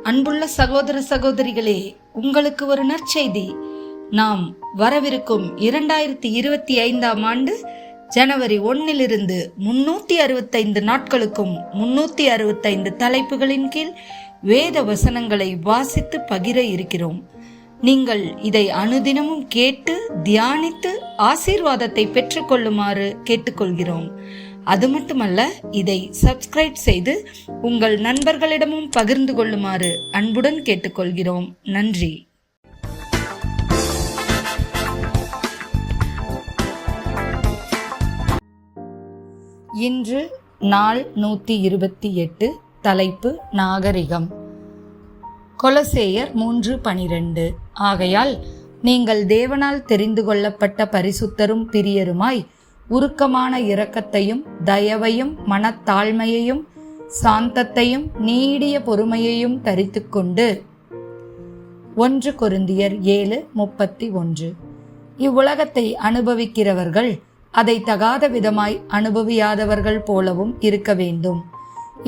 அன்புள்ள சகோதர சகோதரிகளே, உங்களுக்கு ஒரு நற்செய்தி. நாம் வரவிருக்கும் 2025 ஆண்டு ஜனவரி 1 365 நாட்களுக்கும் 365 தலைப்புகளின் கீழ் வேத வசனங்களை வாசித்து பகிர இருக்கிறோம். நீங்கள் இதை அனுதினமும் கேட்டு தியானித்து ஆசீர்வாதத்தை பெற்றுக்கொள்ளுமாறு கேட்டுக்கொள்கிறோம். அது மட்டுமல்ல, இதை சப்ஸ்கிரைப் செய்து உங்கள் நண்பர்களிடமும் பகிர்ந்து கொள்ளுமாறு அன்புடன் கேட்டுக்கொள்கிறோம். நன்றி. இன்று நாள் 128. தலைப்பு நாகரிகம். கொலசேயர் 3:12. ஆகையால் நீங்கள் தேவனால் தெரிந்து கொள்ளப்பட்ட பரிசுத்தரும் பிரியருமாய் உருக்கமான இரக்கத்தையும் தயவையும் மனத்தாழ்மையையும் சாந்தத்தையும் நீடிய பொறுமையையும் தரித்து கொண்டு. 1 கொரிந்தியர் 7:31. இவ்வுலகத்தை அனுபவிக்கிறவர்கள் அதை தகாத விதமாய் அனுபவியாதவர்கள் போலவும் இருக்க வேண்டும்.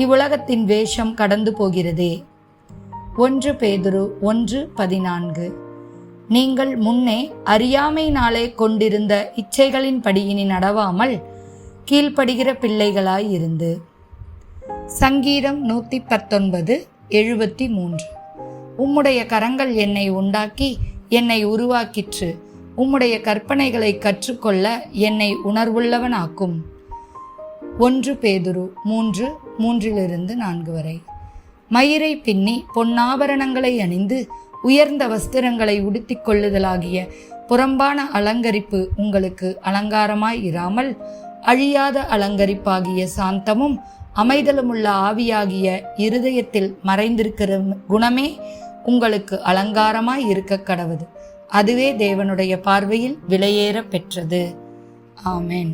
இவ்வுலகத்தின் வேஷம் கடந்து போகிறதே. 1 பேதுரு 1:14. நீங்கள் முன்னே அறியாமையினாலே கொண்டிருந்த இச்சைகளின் படியினி நடவாமல் கீழ்ப்படுகிற பிள்ளைகளாயிருந்து. சங்கீதம் 119:73. உம்முடைய கரங்கள் என்னை உண்டாக்கி என்னை உருவாக்கிற்று. உம்முடைய கற்பனைகளை கற்றுக்கொள்ள என்னை உணர்வுள்ளவனாக்கும். 1 பேதுரு 3:3-4 வரை. மயிரை பின்னி பொன்னாபரணங்களை அணிந்து உயர்ந்த வஸ்திரங்களை உடுத்திக் கொள்ளுதலாகிய புறம்பான அலங்கரிப்பு உங்களுக்கு அலங்காரமாய் இராமல் அழியாத அலங்கரிப்பாகிய சாந்தமும் அமைதலுமுள்ள ஆவியாகிய இருதயத்தில் மறைந்திருக்கிற குணமே உங்களுக்கு அலங்காரமாய் இருக்க கடவது. அதுவே தேவனுடைய பார்வையில் விலையேற பெற்றது. ஆமென்.